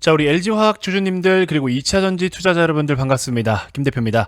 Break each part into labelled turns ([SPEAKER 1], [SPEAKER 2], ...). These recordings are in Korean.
[SPEAKER 1] 자, 우리 LG화학 주주님들 그리고 2차전지 투자자 여러분들 반갑습니다. 김 대표입니다.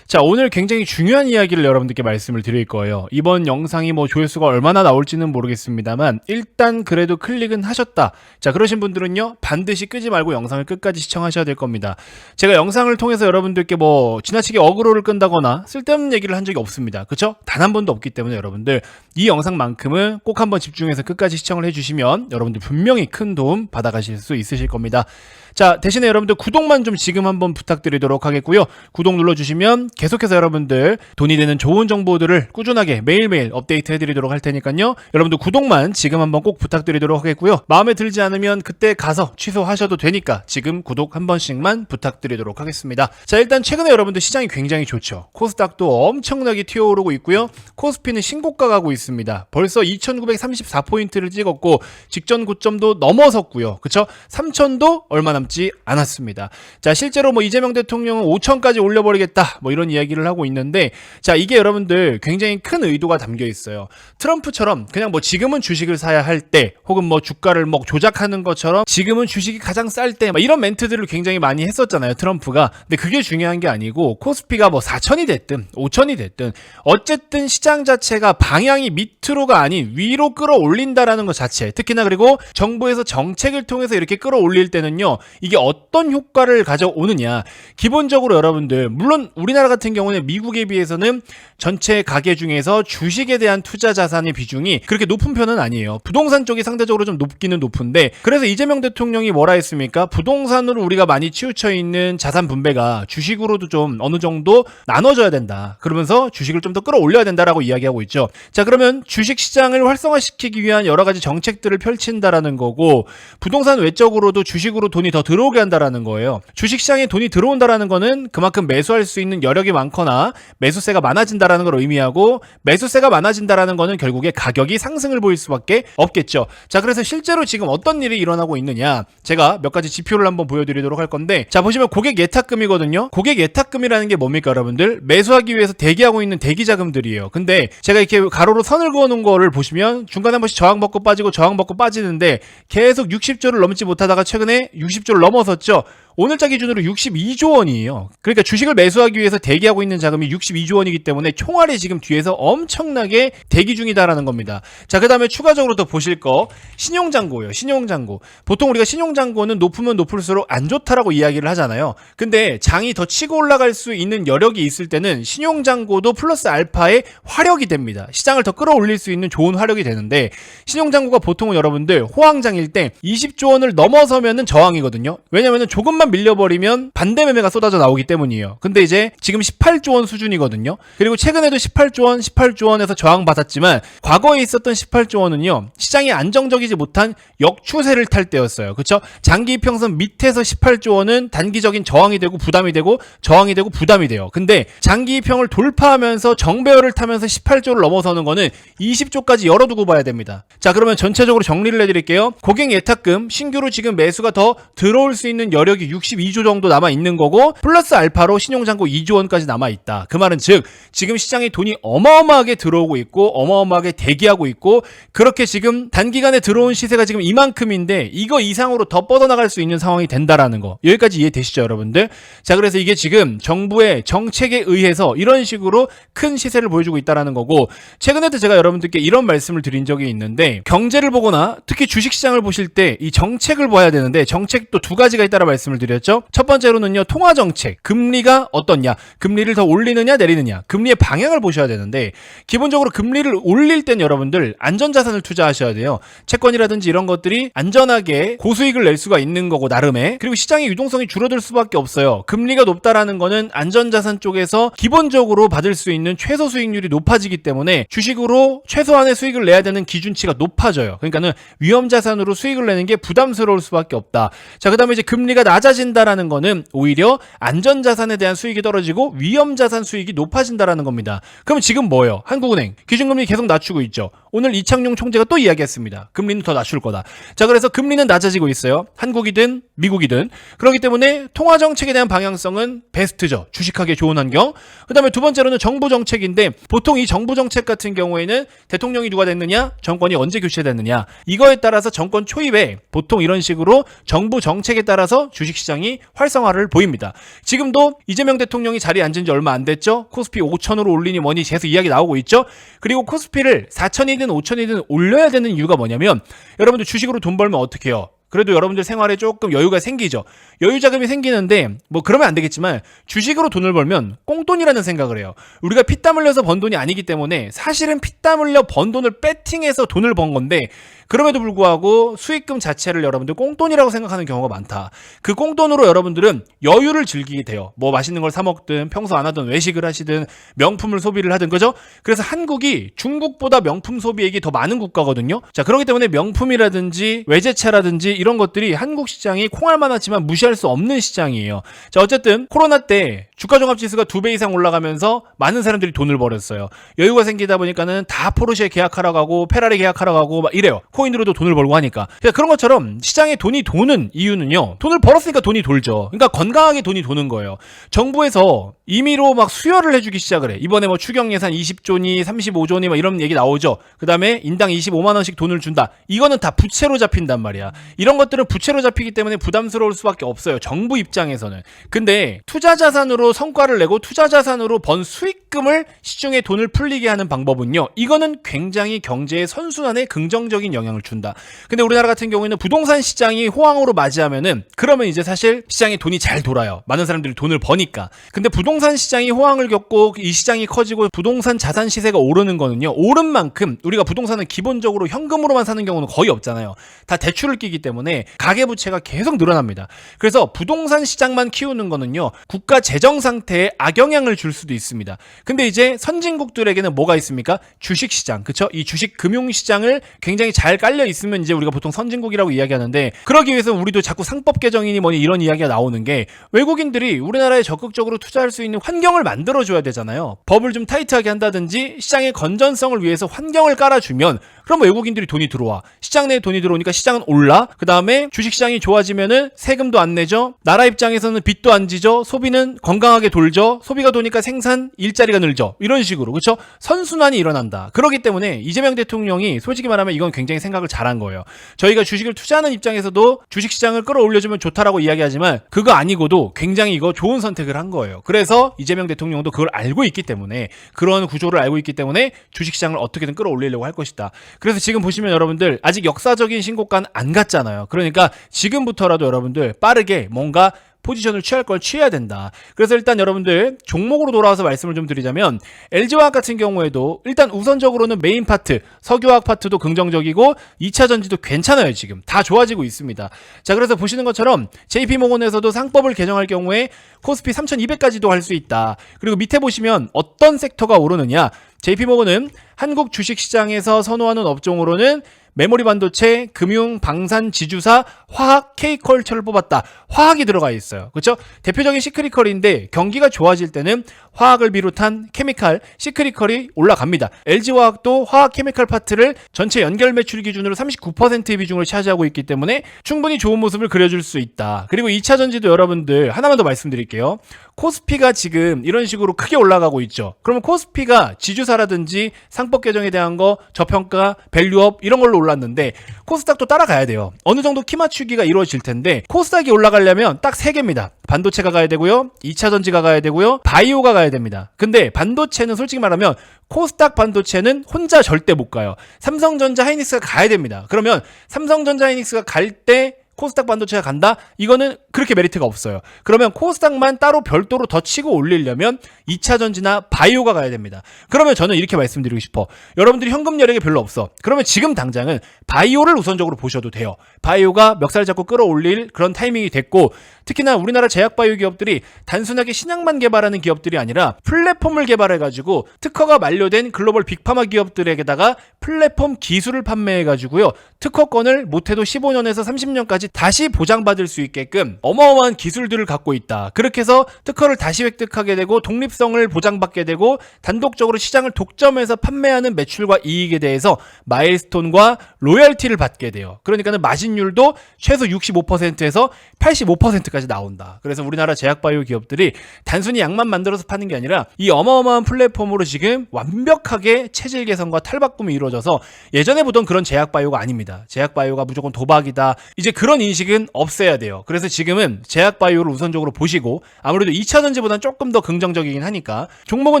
[SPEAKER 1] 자, 오늘 굉장히 중요한 이야기를 여러분들께 말씀을 드릴 거예요. 이번 영상이 뭐 조회수가 얼마나 나올지는 모르겠습니다만 일단 그래도 클릭은 하셨다. 자, 그러신 분들은요 반드시 끄지 말고 영상을 끝까지 시청하셔야 될 겁니다. 제가 영상을 통해서 여러분들께 뭐 지나치게 어그로를 끈다거나 쓸데없는 얘기를 한 적이 없습니다. 그쵸? 단 한 번도 없기 때문에 여러분들 이 영상만큼은 꼭 한번 집중해서 끝까지 시청을 해주시면 여러분들 분명히 큰 도움 받아가실 수 있으실 겁니다. 자, 대신에 여러분들 구독만 좀 지금 한번 부탁드리도록 하겠고요. 구독 눌러주시면 계속해서 여러분들 돈이 되는 좋은 정보들을 꾸준하게 매일매일 업데이트 해드리도록 할 테니까요. 여러분들 구독만 지금 한번 꼭 부탁드리도록 하겠고요. 마음에 들지 않으면 그때 가서 취소하셔도 되니까 지금 구독 한 번씩만 부탁드리도록 하겠습니다. 자, 일단 최근에 여러분들 시장이 굉장히 좋죠. 코스닥도 엄청나게 튀어오르고 있고요. 코스피는 신고가 가고 있습니다. 벌써 2934포인트를 찍었고 직전 고점도 넘어섰고요. 그쵸? 3000도 얼마 남지 않았습니다. 자, 실제로 뭐 이재명 대통령은 5000까지 올려버리겠다 뭐 이런 이야기를 하고 있는데, 자, 이게 여러분들 굉장히 큰 의도가 담겨 있어요. 트럼프처럼 그냥 뭐 지금은 주식을 사야 할 때, 혹은 뭐 주가를 뭐 조작하는 것처럼 지금은 주식이 가장 쌀 때, 이런 멘트들을 굉장히 많이 했었잖아요, 트럼프가. 근데 그게 중요한 게 아니고 코스피가 뭐 4000이 됐든 5000이 됐든 어쨌든 시장 자체가 방향이 밑으로가 아닌 위로 끌어올린다라는 것 자체, 특히나 그리고 정부에서 정책을 통해서 이렇게 끌어올릴 때는요, 이게 어떤 효과를 가져오느냐. 기본적으로 여러분들, 물론 우리나라 같은 경우는 미국에 비해서는 전체 가계 중에서 주식에 대한 투자 자산의 비중이 그렇게 높은 편은 아니에요. 부동산 쪽이 상대적으로 좀 높기는 높은데, 그래서 이재명 대통령이 뭐라 했습니까? 부동산으로 우리가 많이 치우쳐 있는 자산 분배가 주식으로도 좀 어느 정도 나눠져야 된다. 그러면서 주식을 좀 더 끌어올려야 된다라고 이야기하고 있죠. 자, 그러면 주식 시장을 활성화시키기 위한 여러 가지 정책들을 펼친다라는 거고, 부동산 외적으로도 주식으로 돈이 더 들어오게 한다라는 거예요. 주식시장에 돈이 들어온다라는 거는 그만큼 매수할 수 있는 여력이 많거나 매수세가 많아진다라는 걸 의미하고, 매수세가 많아진다라는 거는 결국에 가격이 상승을 보일 수밖에 없겠죠. 자, 그래서 실제로 지금 어떤 일이 일어나고 있느냐, 제가 몇 가지 지표를 한번 보여드리도록 할 건데, 자, 보시면 고객 예탁금이거든요. 고객 예탁금이라는 게 뭡니까 여러분들? 매수하기 위해서 대기하고 있는 대기자금들이에요. 근데 제가 이렇게 가로로 선을 그어놓은 거를 보시면 중간에 한 번씩 저항받고 빠지고 저항받고 빠지는데 계속 60조를 넘지 못하다가 최근에 60조를 넘어섰죠. 오늘자 기준으로 62조 원이에요. 그러니까 주식을 매수하기 위해서 대기하고 있는 자금이 62조 원이기 때문에 총알이 지금 뒤에서 엄청나게 대기 중이다라는 겁니다. 자, 그 다음에 추가적으로 더 보실 거 신용잔고예요. 신용잔고. 보통 우리가 신용잔고는 높으면 높을수록 안 좋다라고 이야기를 하잖아요. 근데 장이 더 치고 올라갈 수 있는 여력이 있을 때는 신용잔고도 플러스 알파의 화력이 됩니다. 시장을 더 끌어올릴 수 있는 좋은 화력이 되는데, 신용잔고가 보통은 여러분들 호황장일 때 20조 원을 넘어서면은 저항이거든요. 왜냐면은 조금만 밀려버리면 반대 매매가 쏟아져 나오기 때문이에요. 근데 이제 지금 18조 원 수준이거든요. 그리고 최근에도 18조 원에서 저항받았지만 과거에 있었던 18조 원은요, 시장이 안정적이지 못한 역추세를 탈 때였어요. 그쵸? 장기 이평선 밑에서 18조 원은 단기적인 저항이 되고 부담이 되고 저항이 되고 부담이 돼요. 근데 장기 이평을 돌파하면서 정배열을 타면서 18조를 넘어서는 거는 20조까지 열어두고 봐야 됩니다. 자, 그러면 전체적으로 정리를 해드릴게요. 고객 예탁금 신규로 지금 매수가 더 들어올 수 있는 여력이 62조 정도 남아있는 거고, 플러스 알파로 신용잔고 2조 원까지 남아있다. 그 말은 즉 지금 시장에 돈이 어마어마하게 들어오고 있고 어마어마하게 대기하고 있고, 그렇게 지금 단기간에 들어온 시세가 지금 이만큼인데 이거 이상으로 더 뻗어나갈 수 있는 상황이 된다라는 거, 여기까지 이해되시죠 여러분들? 자, 그래서 이게 지금 정부의 정책에 의해서 이런 식으로 큰 시세를 보여주고 있다라는 거고, 최근에도 제가 여러분들께 이런 말씀을 드린 적이 있는데, 경제를 보거나 특히 주식시장을 보실 때 이 정책을 봐야 되는데, 정책도 두 가지가 있다라 말씀을 드렸죠. 첫 번째로는요, 통화정책. 금리가 어떻냐, 금리를 더 올리느냐 내리느냐, 금리의 방향을 보셔야 되는데, 기본적으로 금리를 올릴 땐 여러분들 안전자산을 투자하셔야 돼요. 채권이라든지 이런 것들이 안전하게 고수익을 낼 수가 있는 거고 나름의. 그리고 시장의 유동성이 줄어들 수밖에 없어요. 금리가 높다라는 거는 안전자산 쪽에서 기본적으로 받을 수 있는 최소 수익률이 높아지기 때문에 주식으로 최소한의 수익을 내야 되는 기준치가 높아져요. 그러니까는 위험자산으로 수익을 내는 게 부담스러울 수밖에 없다. 자, 그 다음에 이제 금리가 낮아진다라는 거는 오히려 안전자산에 대한 수익이 떨어지고 갈수록 위험자산 수익이 높아진다라는 겁니다. 그럼 지금 뭐예요? 한국은행 기준금리 계속 낮추고 있죠. 오늘 이창용 총재가 또 이야기했습니다. 금리는 더 낮출 거다. 자, 그래서 금리는 낮아지고 있어요. 한국이든 미국이든. 그렇기 때문에 통화정책에 대한 방향성은 베스트죠. 주식하기에 좋은 환경. 그 다음에 두 번째로는 정부 정책인데, 보통 이 정부 정책 같은 경우에는 대통령이 누가 됐느냐, 정권이 언제 교체됐느냐, 이거에 따라서 정권 초입에 보통 이런 식으로 정부 정책에 따라서 주식시장이 활성화를 보입니다. 지금도 이재명 대통령이 자리에 앉은 지 얼마 안 됐죠. 코스피 5천으로 올리니 뭐니 계속 이야기 나오고 있죠. 그리고 코스피를 4천이든 5천이든 올려야 되는 이유가 뭐냐면, 여러분들 주식으로 돈 벌면 어떻게 해요? 그래도 여러분들 생활에 조금 여유가 생기죠. 여유 자금이 생기는데 뭐 그러면 안 되겠지만 주식으로 돈을 벌면 꽁돈이라는 생각을 해요. 우리가 피땀 흘려서 번 돈이 아니기 때문에 사실은 피땀 흘려 번 돈을 배팅해서 돈을 번 건데, 그럼에도 불구하고 수익금 자체를 여러분들 꽁돈이라고 생각하는 경우가 많다. 그 꽁돈으로 여러분들은 여유를 즐기게 돼요. 뭐 맛있는 걸 사 먹든 평소 안 하던 외식을 하시든 명품을 소비를 하든, 그죠? 그래서 한국이 중국보다 명품 소비액이 더 많은 국가거든요. 자, 그렇기 때문에 명품이라든지 외제차라든지 이런 것들이 한국 시장이 콩알만 하지만 무시할 수 없는 시장이에요. 자, 어쨌든 코로나 때 주가종합지수가 2배 이상 올라가면서 많은 사람들이 돈을 벌었어요. 여유가 생기다 보니까는 다 포르쉐 계약하러 가고 페라리 계약하러 가고 막 이래요. 코인으로도 돈을 벌고 하니까. 그런 것처럼 시장에 돈이 도는 이유는요, 돈을 벌었으니까 돈이 돌죠. 그러니까 건강하게 돈이 도는 거예요. 정부에서 임의로 막 수혈을 해주기 시작을 해. 이번에 뭐 추경 예산 20조니 35조니 막 이런 얘기 나오죠. 그 다음에 인당 25만 원씩 돈을 준다. 이거는 다 부채로 잡힌단 말이야. 이런 것들은 부채로 잡히기 때문에 부담스러울 수밖에 없어요. 정부 입장에서는. 근데 투자 자산으로 성과를 내고 투자 자산으로 번 수익금을 시중에 돈을 풀리게 하는 방법은요, 이거는 굉장히 경제의 선순환에 긍정적인 영향을 준다. 근데 우리나라 같은 경우에는 부동산 시장이 호황으로 맞이하면은, 그러면 이제 사실 시장에 돈이 잘 돌아요. 많은 사람들이 돈을 버니까. 근데 부동산 시장이 호황을 겪고 이 시장이 커지고 부동산 자산 시세가 오르는 거는요, 오른 만큼 우리가 부동산은 기본적으로 현금으로만 사는 경우는 거의 없잖아요. 다 대출을 끼기 때문에 가계부채가 계속 늘어납니다. 그래서 부동산 시장만 키우는 거는요, 국가 재정 상태에 악영향을 줄 수도 있습니다. 근데 이제 선진국들에게는 뭐가 있습니까? 주식시장, 그쵸? 이 주식 금융시장을 굉장히 잘 깔려 있으면 이제 우리가 보통 선진국이라고 이야기하는데, 그러기 위해서 우리도 자꾸 상법 개정이니 뭐니 이런 이야기가 나오는 게, 외국인들이 우리나라에 적극적으로 투자할 수 있는 환경을 만들어줘야 되잖아요. 법을 좀 타이트하게 한다든지 시장의 건전성을 위해서 환경을 깔아주면, 그럼 외국인들이 돈이 들어와. 시장 내에 돈이 들어오니까 시장은 올라. 그 다음에 주식시장이 좋아지면은 세금도 안 내죠. 나라 입장에서는 빚도 안 지죠. 소비는 건강하게 돌죠. 소비가 도니까 생산, 일자리가 늘죠. 이런 식으로, 그렇죠? 선순환이 일어난다. 그렇기 때문에 이재명 대통령이 솔직히 말하면 이건 굉장히 생각을 잘한 거예요. 저희가 주식을 투자하는 입장에서도 주식시장을 끌어올려주면 좋다라고 이야기하지만, 그거 아니고도 굉장히 이거 좋은 선택을 한 거예요. 그래서 이재명 대통령도 그걸 알고 있기 때문에, 그런 구조를 알고 있기 때문에 주식시장을 어떻게든 끌어올리려고 할 것이다. 그래서 지금 보시면 여러분들 아직 역사적인 신고가는 안 갔잖아요. 그러니까 지금부터라도 여러분들 빠르게 뭔가 포지션을 취할 걸 취해야 된다. 그래서 일단 여러분들 종목으로 돌아와서 말씀을 좀 드리자면, LG화학 같은 경우에도 일단 우선적으로는 메인 파트, 석유화학 파트도 긍정적이고 2차 전지도 괜찮아요. 지금 다 좋아지고 있습니다. 자, 그래서 보시는 것처럼 JP모건에서도 상법을 개정할 경우에 코스피 3200까지도 할 수 있다. 그리고 밑에 보시면 어떤 섹터가 오르느냐, JP모건은 한국 주식시장에서 선호하는 업종으로는 메모리 반도체, 금융, 방산, 지주사, 화학, K컬처를 뽑았다. 화학이 들어가 있어요. 그렇죠? 대표적인 시크릿컬인데 경기가 좋아질 때는 화학을 비롯한 케미칼, 시크릿컬이 올라갑니다. LG화학도 화학 케미칼 파트를 전체 연결 매출 기준으로 39%의 비중을 차지하고 있기 때문에 충분히 좋은 모습을 그려줄 수 있다. 그리고 2차 전지도 여러분들 하나만 더 말씀드릴게요. 코스피가 지금 이런 식으로 크게 올라가고 있죠. 그러면 코스피가 지주사라든지 상법 개정에 대한 거, 저평가, 밸류업 이런 걸로 올랐는데, 코스닥도 따라가야 돼요. 어느 정도 키 맞추기가 이루어질 텐데, 코스닥이 올라가려면 딱 3개입니다. 반도체가 가야 되고요, 2차 전지가 가야 되고요, 바이오가 가야 됩니다. 근데 반도체는 솔직히 말하면 코스닥 반도체는 혼자 절대 못 가요. 삼성전자, 하이닉스가 가야 됩니다. 그러면 삼성전자, 하이닉스가 갈 때 코스닥 반도체가 간다? 이거는 그렇게 메리트가 없어요. 그러면 코스닥만 따로 별도로 더 치고 올리려면 2차 전지나 바이오가 가야 됩니다. 그러면 저는 이렇게 말씀드리고 싶어. 여러분들이 현금 여력이 별로 없어. 그러면 지금 당장은 바이오를 우선적으로 보셔도 돼요. 바이오가 멱살 잡고 끌어올릴 그런 타이밍이 됐고, 특히나 우리나라 제약바이오 기업들이 단순하게 신약만 개발하는 기업들이 아니라 플랫폼을 개발해가지고 특허가 만료된 글로벌 빅파마 기업들에게다가 플랫폼 기술을 판매해가지고요, 특허권을 못해도 15년에서 30년까지 다시 보장받을 수 있게끔 어마어마한 기술들을 갖고 있다. 그렇게 해서 특허를 다시 획득하게 되고 독립성을 보장받게 되고 단독적으로 시장을 독점해서 판매하는 매출과 이익에 대해서 마일스톤과 로열티를 받게 돼요. 그러니까는 마진율도 최소 65%에서 85%까지 나온다. 그래서 우리나라 제약바이오 기업들이 단순히 약만 만들어서 파는 게 아니라 이 어마어마한 플랫폼으로 지금 완벽하게 체질 개선과 탈바꿈이 이루어져서 예전에 보던 그런 제약바이오가 아닙니다. 제약바이오가 무조건 도박이다. 이제 그런 인식은 없애야 돼요. 그래서 지금은 제약바이오를 우선적으로 보시고 아무래도 2차전지보다는 조금 더 긍정적이긴 하니까 종목은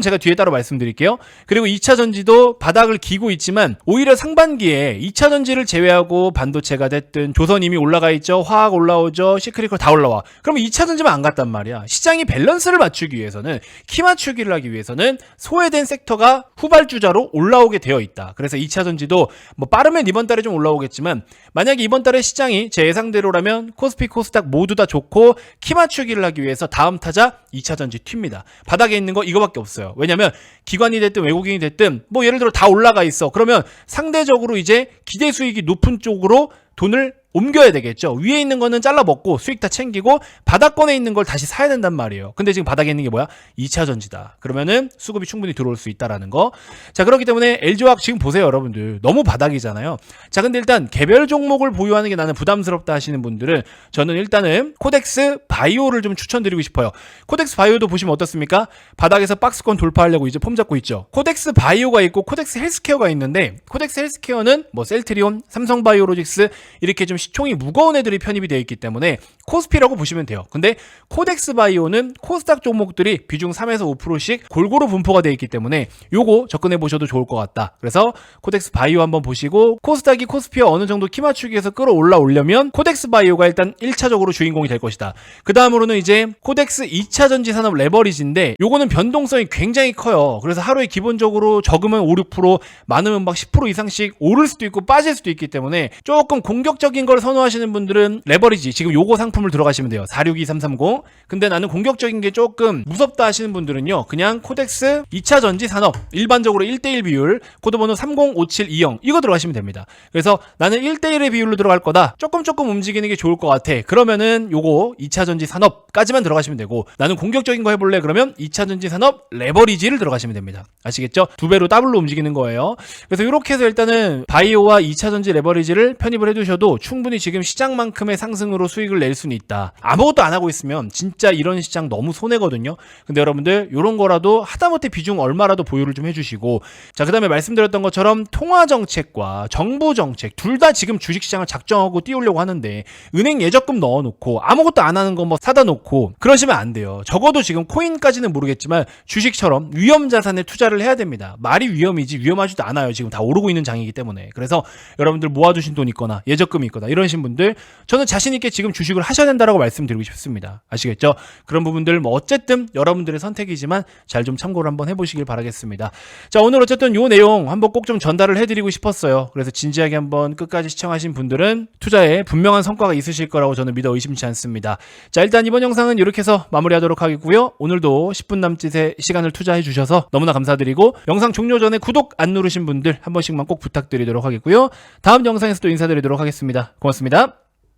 [SPEAKER 1] 제가 뒤에 따로 말씀드릴게요. 그리고 2차전지도 바닥을 기고 있지만 오히려 상반기에 2차전지를 제외하고 반도체가 됐든 조선 이미 올라가 있죠. 화학 올라오죠. 시크릿컬 다 올라와. 그러면 2차전지만 안 갔단 말이야. 시장이 밸런스를 맞추기 위해서는 키 맞추기를 하기 위해서는 소외된 섹터가 후발주자로 올라오게 되어 있다. 그래서 2차전지도 뭐 빠르면 이번 달에 좀 올라오겠지만 만약에 이번 달에 시장이 제 예상대로라면 코스피 코스닥 모두 다 좋고 키 맞추기를 하기 위해서 다음 타자 2차전지 튑니다. 바닥에 있는 거 이거밖에 없어요. 왜냐면 기관이 됐든 외국인이 됐든 뭐 예를 들어 다 올라가 있어. 그러면 상대적으로 이제 기대 수익이 높은 쪽으로 돈을 옮겨야 되겠죠. 위에 있는 거는 잘라 먹고 수익 다 챙기고 바닥권에 있는 걸 다시 사야 된단 말이에요. 근데 지금 바닥에 있는 게 뭐야? 2차전지다. 그러면은 수급이 충분히 들어올 수 있다라는 거. 자, 그렇기 때문에 LG화학 지금 보세요, 여러분들. 너무 바닥이잖아요. 자, 근데 일단 개별 종목을 보유하는 게 나는 부담스럽다 하시는 분들은 저는 일단은 코덱스 바이오를 좀 추천드리고 싶어요. 코덱스 바이오도 보시면 어떻습니까? 바닥에서 박스권 돌파하려고 이제 폼 잡고 있죠. 코덱스 바이오가 있고 코덱스 헬스케어가 있는데 코덱스 헬스케어는 뭐 셀트리온, 삼성바이오로직스 이렇게 좀 시총이 무거운 애들이 편입이 되어 있기 때문에 코스피라고 보시면 돼요. 근데 코덱스 바이오는 코스닥 종목들이 비중 3에서 5%씩 골고루 분포가 되어 있기 때문에 요거 접근해 보셔도 좋을 것 같다. 그래서 코덱스 바이오 한번 보시고 코스닥이 코스피와 어느 정도 키 맞추기에서 끌어올라오려면 코덱스 바이오가 일단 1차적으로 주인공이 될 것이다. 그 다음으로는 이제 코덱스 2차 전지 산업 레버리지인데 요거는 변동성이 굉장히 커요. 그래서 하루에 기본적으로 적으면 5, 6% 많으면 막 10% 이상씩 오를 수도 있고 빠질 수도 있기 때문에 조금 공격적인 걸 선호하시는 분들은 레버리지 지금 요거 상품을 들어가시면 돼요. 462330. 근데 나는 공격적인 게 조금 무섭다 하시는 분들은요. 그냥 코덱스 2차 전지 산업 일반적으로 1대1 비율 코드번호 305720 이거 들어가시면 됩니다. 그래서 나는 1대1의 비율로 들어갈 거다. 조금 움직이는 게 좋을 것 같아. 그러면은 요거 2차 전지 산업까지만 들어가시면 되고 나는 공격적인 거 해볼래? 그러면 2차 전지 산업 레버리지를 들어가시면 됩니다. 아시겠죠? 두 배로 더블로 움직이는 거예요. 그래서 이렇게 해서 일단은 바이오와 2차 전지 레버리지를 편입을 해두셔도 충분히 지금 시장만큼의 상승으로 수익을 낼 수는 있다. 아무것도 안 하고 있으면 진짜 이런 시장 너무 손해거든요. 근데 여러분들 이런 거라도 하다못해 비중 얼마라도 보유를 좀 해주시고 자, 그 다음에 말씀드렸던 것처럼 통화정책과 정부정책 둘 다 지금 주식시장을 작정하고 띄우려고 하는데 은행 예적금 넣어놓고 아무것도 안 하는 거 뭐 사다 놓고 그러시면 안 돼요. 적어도 지금 코인까지는 모르겠지만 주식처럼 위험자산에 투자를 해야 됩니다. 말이 위험이지 위험하지도 않아요. 지금 다 오르고 있는 장이기 때문에. 그래서 여러분들 모아두신 돈 있거나 예적금이 있거나 이러신 분들 저는 자신있게 지금 주식을 하셔야 된다라고 말씀드리고 싶습니다. 아시겠죠? 그런 부분들 뭐 어쨌든 여러분들의 선택이지만 잘 좀 참고를 한번 해보시길 바라겠습니다. 자, 오늘 어쨌든 요 내용 한번 꼭 좀 전달을 해드리고 싶었어요. 그래서 진지하게 한번 끝까지 시청하신 분들은 투자에 분명한 성과가 있으실 거라고 저는 믿어 의심치 않습니다. 자, 일단 이번 영상은 이렇게 해서 마무리하도록 하겠고요. 오늘도 10분 남짓의 시간을 투자해 주셔서 너무나 감사드리고 영상 종료 전에 구독 안 누르신 분들 한 번씩만 꼭 부탁드리도록 하겠고요. 다음 영상에서 또 인사드리도록 하겠습니다. 고맙습니다.